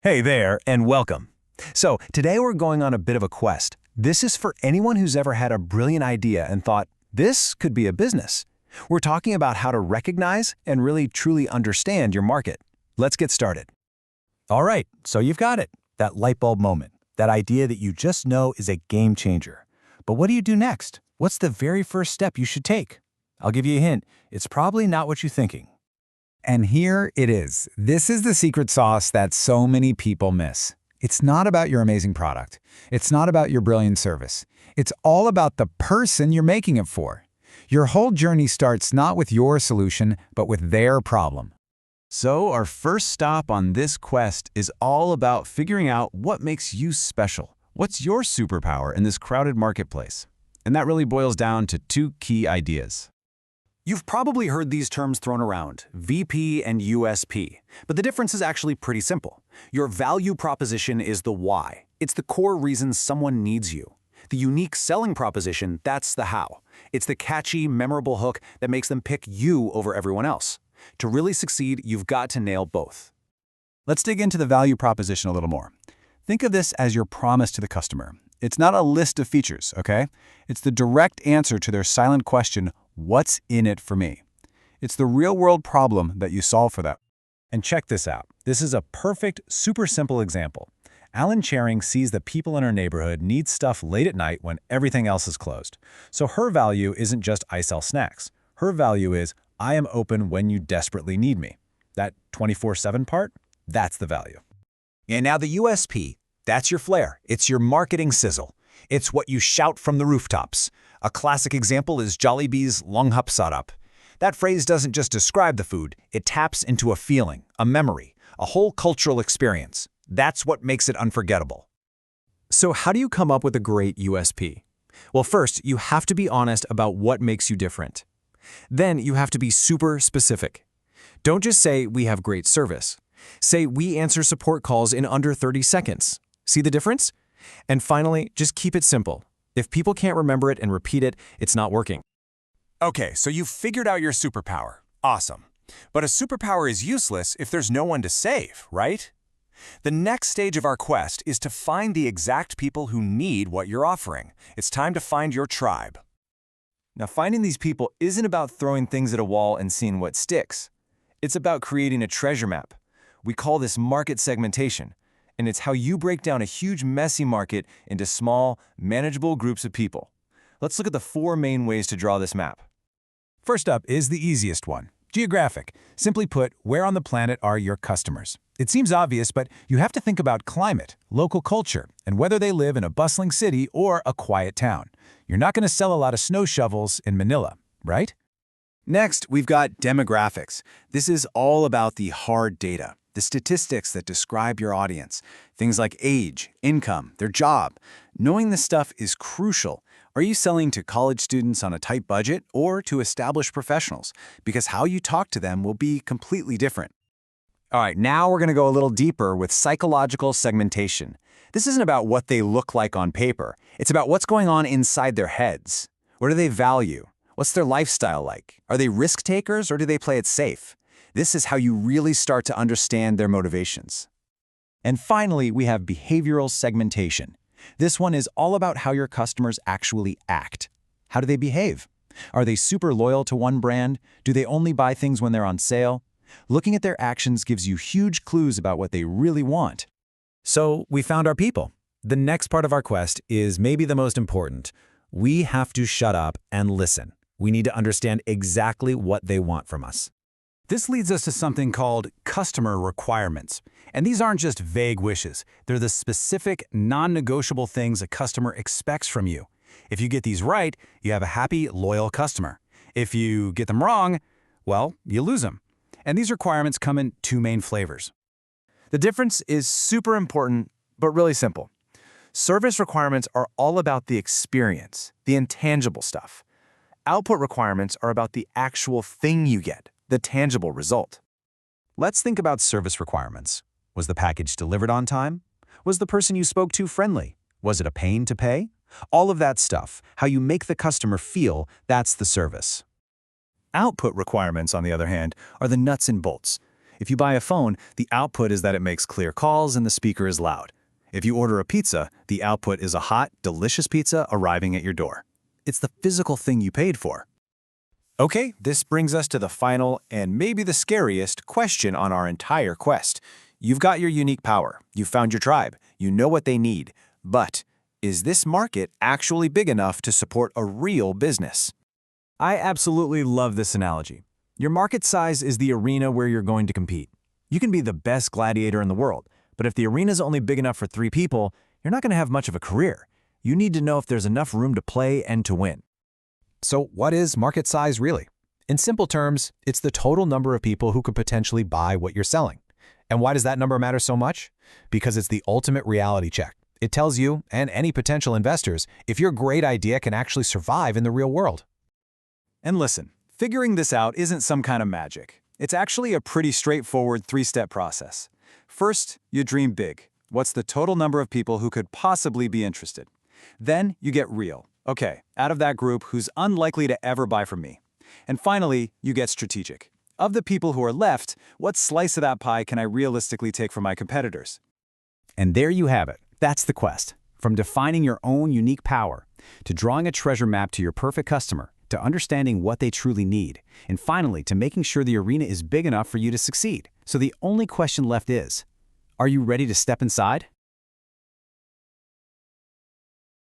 Hey there, and welcome. So, today we're going on a bit of a quest. This is for anyone who's ever had a brilliant idea and thought, this could be a business. We're talking about how to recognize and really truly understand your market. Let's get started. All right, so you've got it. That light bulb moment. That idea that you just know is a game changer. But what do you do next? What's the very first step you should take? I'll give you a hint. It's probably not what you're thinking. And here it is. This is the secret sauce that so many people miss. It's not about your amazing product. It's not about your brilliant service. It's all about the person you're making it for. Your whole journey starts not with your solution, but with their problem. So, our first stop on this quest is all about figuring out what makes you special. What's your superpower in this crowded marketplace? And that really boils down to two key ideas. You've probably heard these terms thrown around, VP and USP, but the difference is actually pretty simple. Your value proposition is the why. It's the core reason someone needs you. The unique selling proposition, that's the how. It's the catchy, memorable hook that makes them pick you over everyone else. To really succeed, you've got to nail both. Let's dig into the value proposition a little more. Think of this as your promise to the customer. It's not a list of features, okay? It's the direct answer to their silent question, what's in it for me? It's the real-world problem that you solve for them. And check this out. This is a perfect, super simple example. Alan Charing sees that people in her neighborhood need stuff late at night when everything else is closed. So her value isn't just I sell snacks. Her value is I am open when you desperately need me. That 24/7 part, that's the value. And now the USP, that's your flair. It's your marketing sizzle. It's what you shout from the rooftops. A classic example is Jollibee's Long Hup Sarap. That phrase doesn't just describe the food, it taps into a feeling, a memory, a whole cultural experience. That's what makes it unforgettable. So how do you come up with a great USP? Well, first, you have to be honest about what makes you different. Then you have to be super specific. Don't just say, we have great service. Say, we answer support calls in under 30 seconds. See the difference? And finally, just keep it simple. If people can't remember it and repeat it, it's not working. Okay, so you've figured out your superpower. Awesome. But a superpower is useless if there's no one to save, right? The next stage of our quest is to find the exact people who need what you're offering. It's time to find your tribe. Now, finding these people isn't about throwing things at a wall and seeing what sticks. It's about creating a treasure map. We call this market segmentation, and it's how you break down a huge, messy market into small, manageable groups of people. Let's look at the 4 main ways to draw this map. First up is the easiest one, geographic. Simply put, where on the planet are your customers? It seems obvious, but you have to think about climate, local culture, and whether they live in a bustling city or a quiet town. You're not going to sell a lot of snow shovels in Manila, right? Next, we've got demographics. This is all about the hard data, the statistics that describe your audience. Things like age, income, their job. Knowing this stuff is crucial. Are you selling to college students on a tight budget or to established professionals? Because how you talk to them will be completely different. All right, now we're going to go a little deeper with psychological segmentation. This isn't about what they look like on paper. It's about what's going on inside their heads. What do they value? What's their lifestyle like? Are they risk takers or do they play it safe? This is how you really start to understand their motivations. And finally, we have behavioral segmentation. This one is all about how your customers actually act. How do they behave? Are they super loyal to one brand? Do they only buy things when they're on sale? Looking at their actions gives you huge clues about what they really want. So we found our people. The next part of our quest is maybe the most important. We have to shut up and listen. We need to understand exactly what they want from us. This leads us to something called customer requirements. And these aren't just vague wishes. They're the specific, non-negotiable things a customer expects from you. If you get these right, you have a happy, loyal customer. If you get them wrong, well, you lose them. And these requirements come in 2 main flavors. The difference is super important, but really simple. Service requirements are all about the experience, the intangible stuff. Output requirements are about the actual thing you get, the tangible result. Let's think about service requirements. Was the package delivered on time? Was the person you spoke to friendly? Was it a pain to pay? All of that stuff, how you make the customer feel, that's the service. Output requirements, on the other hand, are the nuts and bolts. If you buy a phone, the output is that it makes clear calls and the speaker is loud. If you order a pizza, the output is a hot, delicious pizza arriving at your door. It's the physical thing you paid for. Okay, this brings us to the final and maybe the scariest question on our entire quest. You've got your unique power. You've found your tribe. You know what they need. But is this market actually big enough to support a real business? I absolutely love this analogy. Your market size is the arena where you're going to compete. You can be the best gladiator in the world, but if the arena is only big enough for 3 people, you're not going to have much of a career. You need to know if there's enough room to play and to win. So what is market size really? In simple terms, it's the total number of people who could potentially buy what you're selling. And why does that number matter so much? Because it's the ultimate reality check. It tells you, and any potential investors, if your great idea can actually survive in the real world. And listen, figuring this out isn't some kind of magic. It's actually a pretty straightforward 3-step process. First, you dream big. What's the total number of people who could possibly be interested? Then you get real. Okay, out of that group, who's unlikely to ever buy from me? And finally, you get strategic. Of the people who are left, what slice of that pie can I realistically take from my competitors? And there you have it. That's the quest. From defining your own unique power, to drawing a treasure map to your perfect customer, to understanding what they truly need, and finally to making sure the arena is big enough for you to succeed. So the only question left is, are you ready to step inside?